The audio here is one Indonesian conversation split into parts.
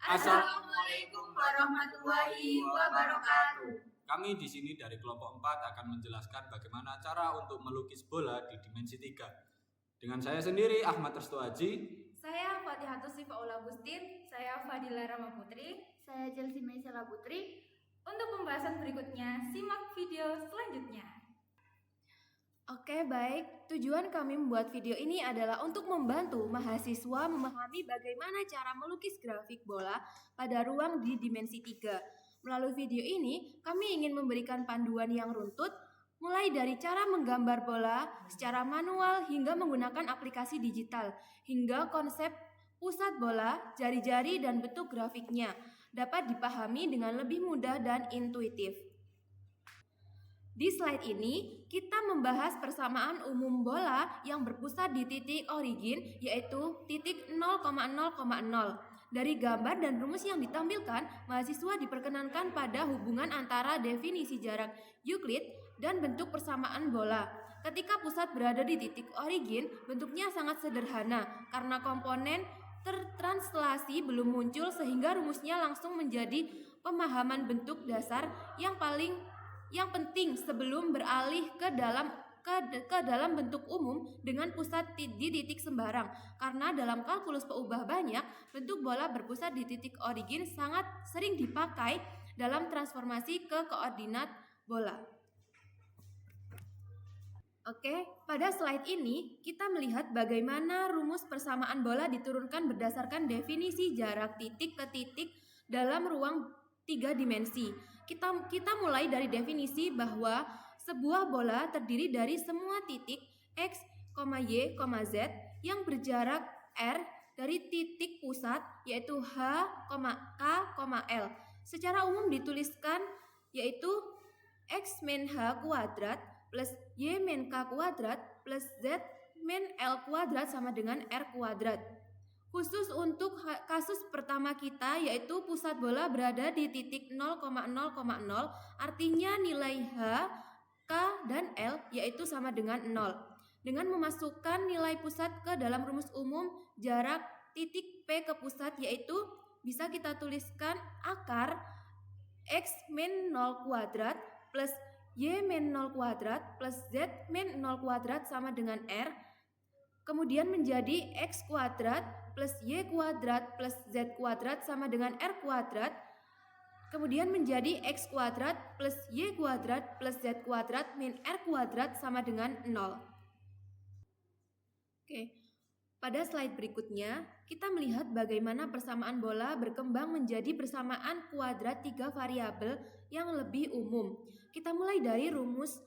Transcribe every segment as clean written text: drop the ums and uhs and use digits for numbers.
Assalamualaikum warahmatullahi wabarakatuh. Kami di sini dari kelompok 4 akan menjelaskan bagaimana cara untuk melukis bola di dimensi 3. Dengan saya sendiri, Ahmad Restu Haji. Saya Fatihatus Sifaul Agustin. Saya Fadila Rama Putri. Saya Chelsea Maisela Putri. Untuk pembahasan berikutnya, simak video selanjutnya. Oke, baik. Tujuan kami membuat video ini adalah untuk membantu mahasiswa memahami bagaimana cara melukis grafik bola pada ruang di dimensi 3. Melalui video ini, kami ingin memberikan panduan yang runtut, mulai dari cara menggambar bola secara manual hingga menggunakan aplikasi digital, hingga konsep pusat bola, jari-jari, dan bentuk grafiknya dapat dipahami dengan lebih mudah dan intuitif. Di slide ini, kita membahas persamaan umum bola yang berpusat di titik origin, yaitu titik 0,0,0. Dari gambar dan rumus yang ditampilkan, mahasiswa diperkenankan pada hubungan antara definisi jarak Euclid dan bentuk persamaan bola. Ketika pusat berada di titik origin, bentuknya sangat sederhana karena komponen tertranslasi belum muncul sehingga rumusnya langsung menjadi pemahaman bentuk dasar yang penting sebelum beralih ke dalam bentuk umum dengan pusat di titik sembarang. Karena dalam kalkulus peubah banyak, bentuk bola berpusat di titik origin sangat sering dipakai dalam transformasi ke koordinat bola. Oke, pada slide ini kita melihat bagaimana rumus persamaan bola diturunkan berdasarkan definisi jarak titik ke titik dalam ruang 3 dimensi. Kita mulai dari definisi bahwa sebuah bola terdiri dari semua titik X, Y, Z yang berjarak R dari titik pusat yaitu H, K, L. Secara umum dituliskan yaitu X min H kuadrat plus Y min K kuadrat plus Z min L kuadrat sama dengan R kuadrat. Khusus untuk kasus pertama kita yaitu pusat bola berada di titik 0,0,0, artinya nilai H, K, dan L yaitu sama dengan 0. Dengan memasukkan nilai pusat ke dalam rumus umum jarak titik P ke pusat yaitu bisa kita tuliskan akar X min 0 kuadrat plus Y min 0 kuadrat plus Z min 0 kuadrat sama dengan R. Kemudian menjadi X kuadrat plus Y kuadrat plus Z kuadrat sama dengan R kuadrat. Kemudian menjadi X kuadrat plus Y kuadrat plus Z kuadrat min R kuadrat sama dengan 0. Oke, pada slide berikutnya kita melihat bagaimana persamaan bola berkembang menjadi persamaan kuadrat 3 variabel yang lebih umum. Kita mulai dari rumus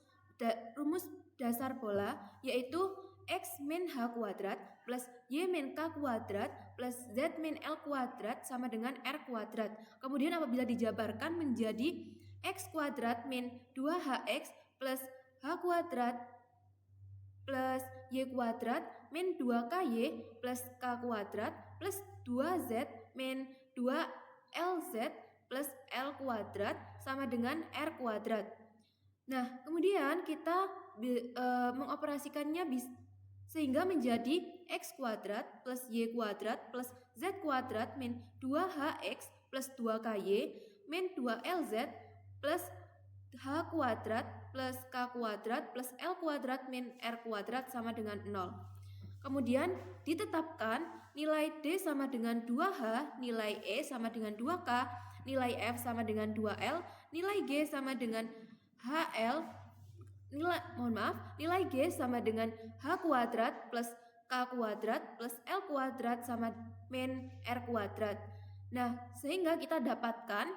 dasar bola yaitu X min H kuadrat plus Y min K kuadrat plus Z min L kuadrat sama dengan R kuadrat. Kemudian apabila dijabarkan menjadi X kuadrat min 2HX plus H kuadrat plus Y kuadrat min 2KY plus K kuadrat plus 2Z min 2LZ plus L kuadrat sama dengan R kuadrat. Nah, kemudian kita mengoperasikannya sehingga menjadi X kuadrat plus Y kuadrat plus Z kuadrat min 2HX plus 2KY min 2LZ plus H kuadrat plus K kuadrat plus L kuadrat min R kuadrat sama dengan 0. Kemudian ditetapkan nilai D sama dengan 2H, nilai E sama dengan 2K, nilai F sama dengan 2L, nilai G sama dengan nilai G sama dengan H kuadrat plus K kuadrat plus L kuadrat sama min R kuadrat. Nah, sehingga kita dapatkan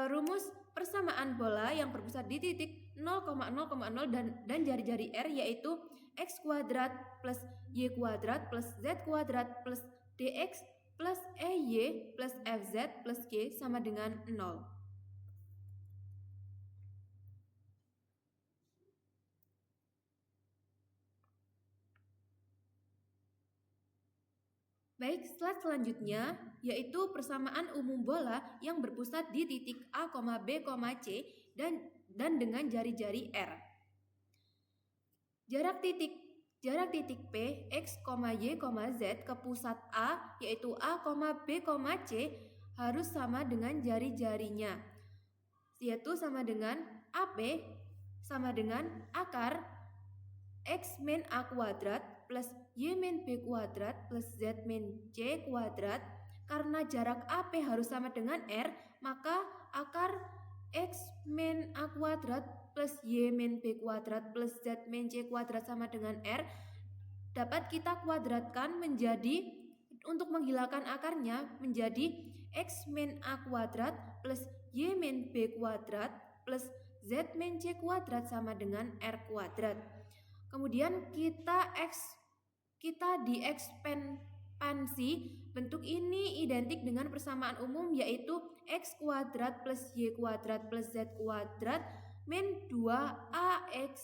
rumus persamaan bola yang berpusat di titik 0,0,0 dan jari-jari R yaitu X kuadrat plus Y kuadrat plus Z kuadrat plus DX plus EY plus FZ plus G sama dengan 0. Baik, slide selanjutnya yaitu persamaan umum bola yang berpusat di titik A, B, C dan dengan jari-jari R. Jarak titik jarak titik P, X, Y, Z ke pusat A, yaitu A, B, C, harus sama dengan jari-jarinya, yaitu sama dengan AP sama dengan akar X min A kuadrat plus Y min B kuadrat plus Z min C kuadrat. Karena jarak AP harus sama dengan R, maka akar X min A kuadrat plus Y min B kuadrat plus Z min C kuadrat sama dengan R dapat kita kuadratkan menjadi, untuk menghilangkan akarnya, menjadi X min A kuadrat plus Y min B kuadrat plus Z min C kuadrat sama dengan R kuadrat. Kemudian kita diekspansi, bentuk ini identik dengan persamaan umum, yaitu X kuadrat plus Y kuadrat plus Z kuadrat min 2AX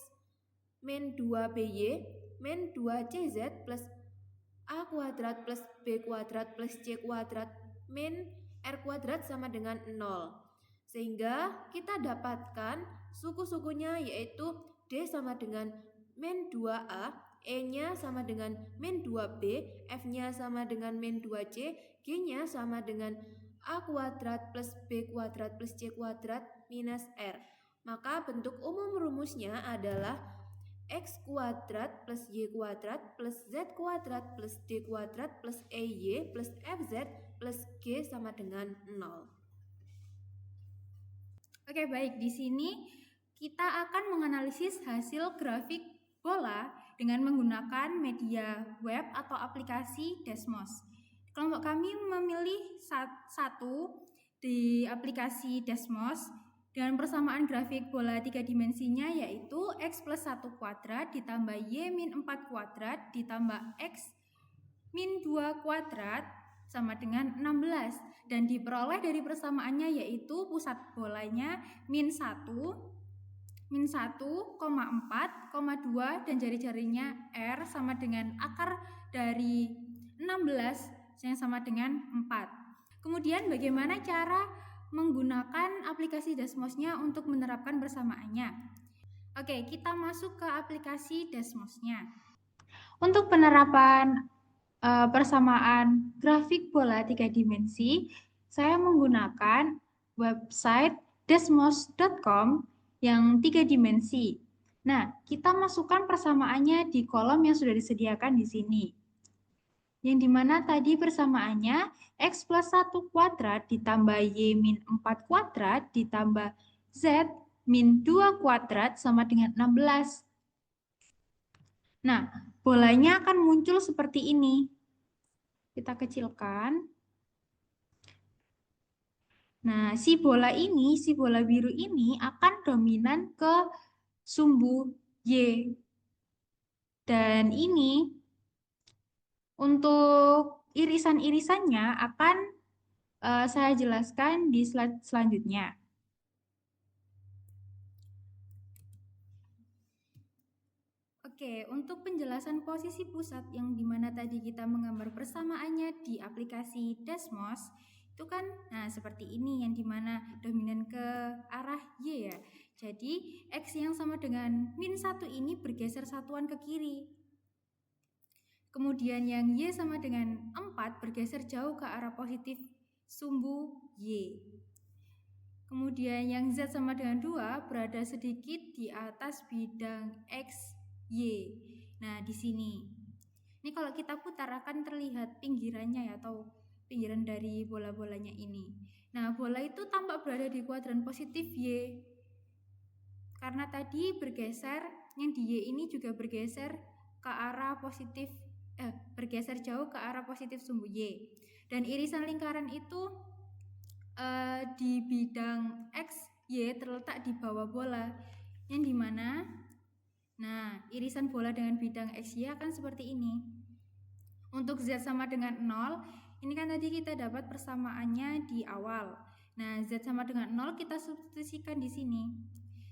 min 2BY min 2CZ plus A kuadrat plus B kuadrat plus C kuadrat min R kuadrat sama dengan 0. Sehingga kita dapatkan suku-sukunya, yaitu D sama dengan min 2A, E-nya sama dengan min 2B, F-nya sama dengan min 2C, G-nya sama dengan A kuadrat plus B kuadrat plus C kuadrat minus R. Maka bentuk umum rumusnya adalah X kuadrat plus Y kuadrat plus Z kuadrat plus D kuadrat plus EY plus FZ plus G sama dengan 0. Oke, baik. Di sini kita akan menganalisis hasil grafik bola dengan menggunakan media web atau aplikasi Desmos. Kelompok kami memilih satu di aplikasi Desmos dengan persamaan grafik bola 3 dimensinya, yaitu X plus 1 kuadrat ditambah Y min 4 kuadrat ditambah X min 2 kuadrat sama dengan 16. Dan diperoleh dari persamaannya, yaitu pusat bolanya min 1, min 1,4, 2 dan jari-jarinya R sama dengan akar dari 16 yang sama dengan 4. Kemudian bagaimana cara menggunakan aplikasi Desmosnya untuk menerapkan persamaannya? Oke, kita masuk ke aplikasi Desmosnya. Untuk penerapan persamaan grafik bola 3 dimensi, saya menggunakan website desmos.com yang 3 dimensi. Nah, kita masukkan persamaannya di kolom yang sudah disediakan di sini. Yang dimana tadi persamaannya X plus 1 kuadrat ditambah Y min 4 kuadrat ditambah Z min 2 kuadrat sama dengan 16. Nah, bolanya akan muncul seperti ini. Kita kecilkan. Nah, si bola biru ini akan dominan ke sumbu Y. Dan ini untuk irisan-irisannya akan saya jelaskan di slide selanjutnya. Oke, untuk penjelasan posisi pusat yang dimana tadi kita menggambar persamaannya di aplikasi Desmos, itu kan seperti ini, yang dimana dominan ke arah Y ya. Jadi X yang sama dengan min 1 ini bergeser satuan ke kiri. Kemudian yang Y sama dengan 4 bergeser jauh ke arah positif sumbu Y. Kemudian yang Z sama dengan 2 berada sedikit di atas bidang X, Y. Nah, di sini. Ini kalau kita putar akan terlihat pinggirannya ya, atau pinggiran dari bola-bolanya ini. Nah, bola itu tampak berada di kuadran positif Y. Karena tadi bergeser, yang di Y ini juga bergeser ke arah positif, bergeser jauh ke arah positif sumbu Y. Dan irisan lingkaran itu di bidang X, Y terletak di bawah bola. Yang dimana irisan bola dengan bidang X, Y akan seperti ini. Untuk Z sama dengan 0, ini kan tadi kita dapat persamaannya di awal. Nah, Z sama dengan 0 kita substitusikan di sini.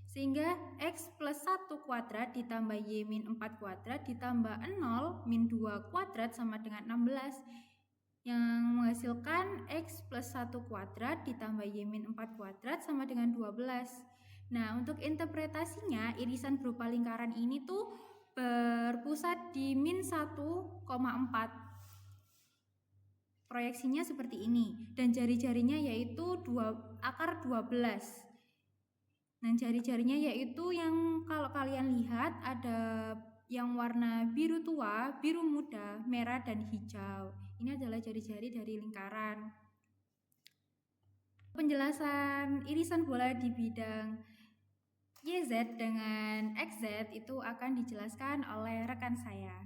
Sehingga X plus 1 kuadrat ditambah Y min 4 kuadrat ditambah 0 min 2 kuadrat sama dengan 16. Yang menghasilkan X plus 1 kuadrat ditambah Y min 4 kuadrat sama dengan 12. Nah, untuk interpretasinya, irisan berupa lingkaran ini tuh berpusat di min 1,4. Proyeksinya seperti ini, dan jari-jarinya yaitu akar 12. Dan jari-jarinya yaitu yang kalau kalian lihat ada yang warna biru tua, biru muda, merah, dan hijau. Ini adalah jari-jari dari lingkaran. Penjelasan irisan bola di bidang YZ dengan XZ itu akan dijelaskan oleh rekan saya.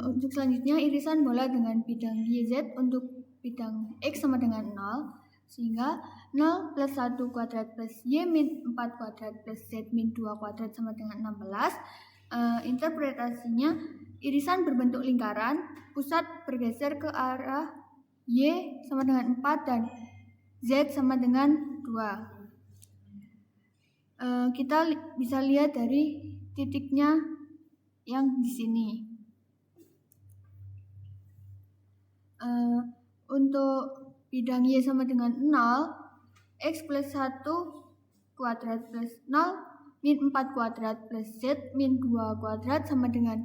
Untuk selanjutnya irisan bola dengan bidang YZ untuk bidang X sama dengan 0, sehingga 0 plus 1 kuadrat plus Y min 4 kuadrat plus Z min 2 kuadrat sama dengan 16. Interpretasinya, irisan berbentuk lingkaran, pusat bergeser ke arah Y sama dengan 4 dan Z sama dengan 2. Kita bisa lihat dari titiknya yang di sini. Untuk bidang Y sama dengan 0, X plus 1 kuadrat plus 0 min 4 kuadrat plus Z min 2 kuadrat sama dengan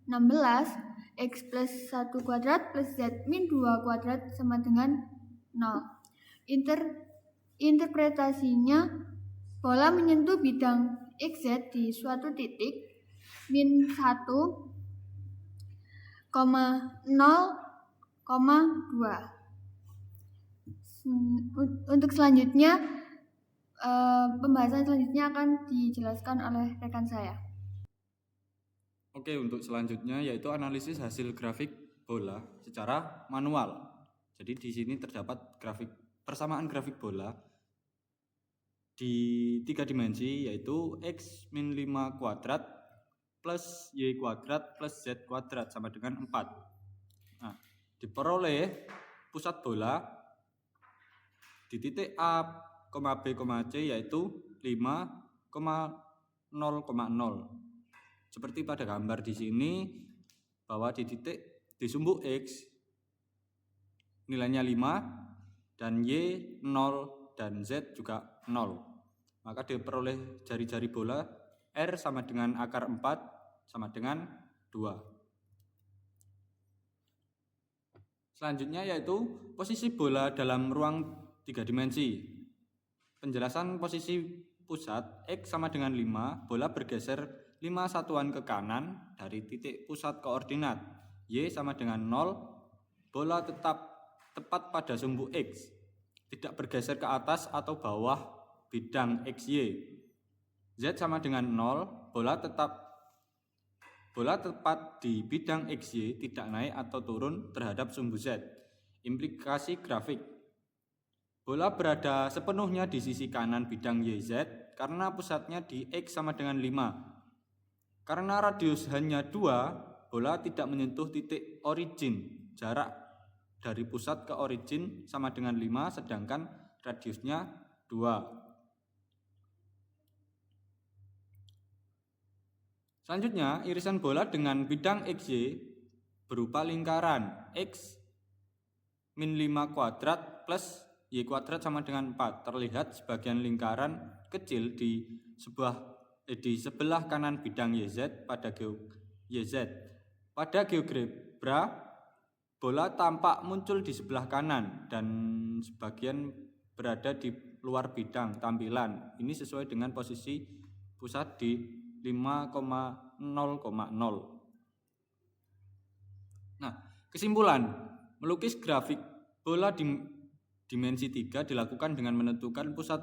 16. X plus 1 kuadrat plus Z min 2 kuadrat sama dengan 0. Interpretasinya, bola menyentuh bidang XZ di suatu titik min 1,0,2. Untuk selanjutnya, pembahasan selanjutnya akan dijelaskan oleh rekan saya. Oke, untuk selanjutnya yaitu analisis hasil grafik bola secara manual. Jadi di sini terdapat persamaan grafik bola di 3 dimensi, yaitu X min 5 kuadrat plus Y kuadrat plus Z kuadrat sama dengan 4. Nah, diperoleh pusat bola di titik A, B, C yaitu 5,0,0. Seperti pada gambar di sini, bahwa di sumbu X nilainya 5 dan Y 0 dan Z juga 0. Maka diperoleh jari-jari bola R sama dengan akar 4 sama dengan 2. Selanjutnya yaitu posisi bola dalam ruang 3 dimensi. Penjelasan posisi pusat X sama dengan 5, bola bergeser 5 satuan ke kanan dari titik pusat koordinat. Y sama dengan 0, bola tetap tepat pada sumbu X, tidak bergeser ke atas atau bawah bidang XY. Z sama dengan 0, bola tepat di bidang XY, tidak naik atau turun terhadap sumbu Z. Implikasi grafik. Bola berada sepenuhnya di sisi kanan bidang YZ karena pusatnya di X sama dengan 5. Karena radius hanya 2, bola tidak menyentuh titik origin. Jarak dari pusat ke origin sama dengan 5, sedangkan radiusnya 2. Selanjutnya, irisan bola dengan bidang XY berupa lingkaran X min 5 kuadrat plus Y kuadrat sama dengan 4. Terlihat sebagian lingkaran kecil di sebelah kanan bidang YZ pada YZ. Pada GeoGebra, bola tampak muncul di sebelah kanan dan sebagian berada di luar bidang tampilan. Ini sesuai dengan posisi pusat di 5,0,0. Nah, kesimpulan, melukis grafik bola di dimensi 3 dilakukan dengan menentukan pusat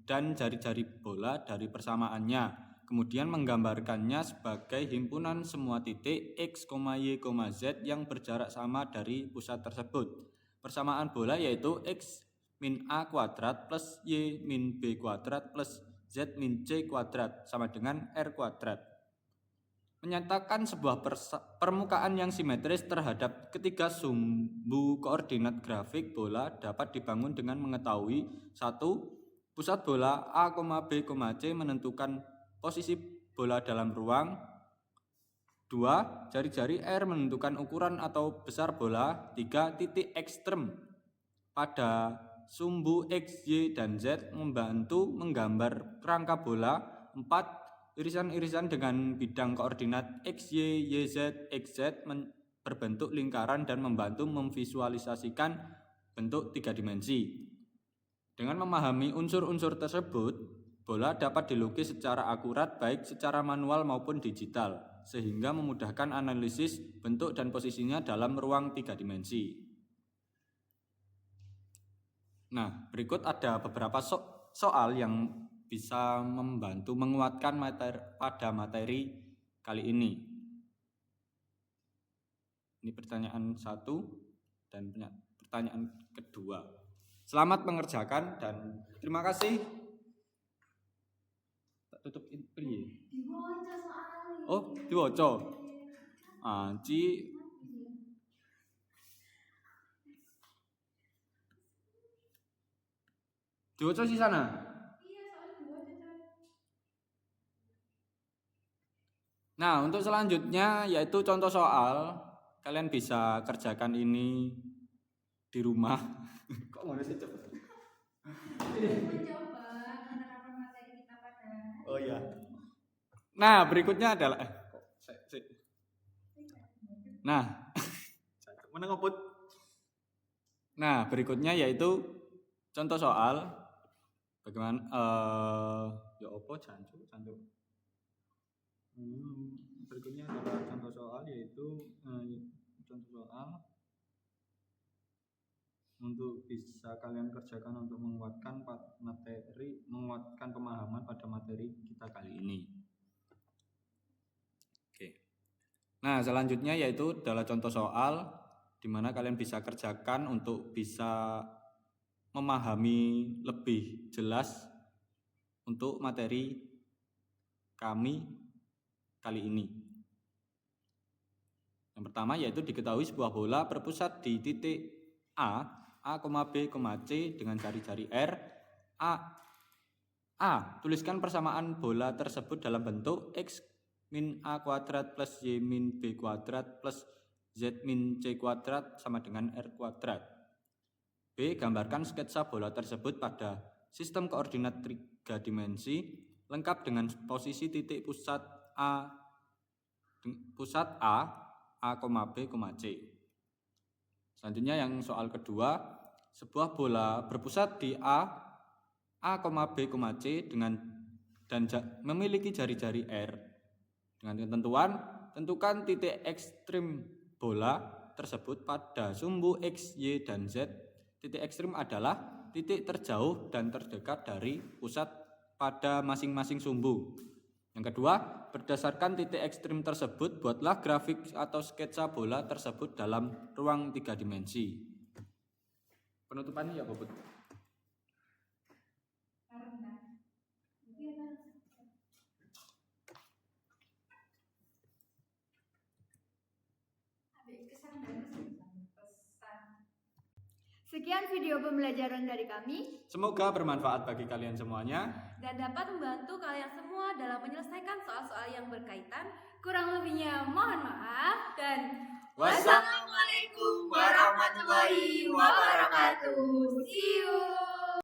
dan jari-jari bola dari persamaannya, kemudian menggambarkannya sebagai himpunan semua titik X, Y, Z yang berjarak sama dari pusat tersebut. Persamaan bola yaitu X min A kuadrat plus Y min B kuadrat plus Z min C kuadrat sama dengan R kuadrat. Menyatakan sebuah permukaan yang simetris terhadap ketiga sumbu koordinat grafik bola dapat dibangun dengan mengetahui 1. Pusat bola A, B, C menentukan posisi bola dalam ruang. 2. Jari-jari R menentukan ukuran atau besar bola. 3. Titik ekstrem pada sumbu X, Y, dan Z membantu menggambar kerangka bola. 4. irisan-irisan dengan bidang koordinat X, Y, Z, XZ berbentuk lingkaran dan membantu memvisualisasikan bentuk 3 dimensi. Dengan memahami unsur-unsur tersebut, bola dapat dilukis secara akurat baik secara manual maupun digital, sehingga memudahkan analisis bentuk dan posisinya dalam ruang 3 dimensi. Nah, berikut ada beberapa soal yang bisa membantu menguatkan pada materi kali ini. Ini pertanyaan 1 dan pertanyaan kedua. Selamat mengerjakan dan terima kasih. Tak tutup ini. Oh, diwaca. Ci diwaca di sana. Nah, untuk selanjutnya yaitu contoh soal. Kalian bisa kerjakan ini di rumah. Kok mau sih cepet? Mencoba menerapkan materi kita pada. Oh iya. Nah, berikutnya adalah Nah, mana ngoput? Nah, berikutnya yaitu contoh soal. Bagaimana ya opo jancu. Berikutnya adalah contoh soal yaitu contoh soal untuk bisa kalian kerjakan untuk menguatkan pemahaman pada materi kita kali ini. Oke. Nah, selanjutnya yaitu adalah contoh soal di mana kalian bisa kerjakan untuk bisa memahami lebih jelas untuk materi kami kali ini. Yang pertama yaitu diketahui sebuah bola berpusat di titik A, B, C dengan jari-jari R. Tuliskan persamaan bola tersebut dalam bentuk X min A kuadrat plus Y min B kuadrat plus Z min C kuadrat sama dengan R kuadrat. B. Gambarkan sketsa bola tersebut pada sistem koordinat 3 dimensi lengkap dengan posisi titik pusat A, B, C. Selanjutnya yang soal kedua, sebuah bola berpusat di A, B, C dan memiliki jari-jari R. Dengan ketentuan, tentukan titik ekstrim bola tersebut pada sumbu X, Y, dan Z. Titik ekstrim adalah titik terjauh dan terdekat dari pusat pada masing-masing sumbu. Yang kedua, berdasarkan titik ekstrim tersebut, buatlah grafik atau sketsa bola tersebut dalam ruang 3 dimensi. Penutupannya ya, Bobot. Sekian video pembelajaran dari kami. Semoga bermanfaat bagi kalian semuanya dan dapat membantu kalian semua dalam menyelesaikan soal-soal yang berkaitan. Kurang lebihnya mohon maaf dan wassalamualaikum warahmatullahi wabarakatuh. See you.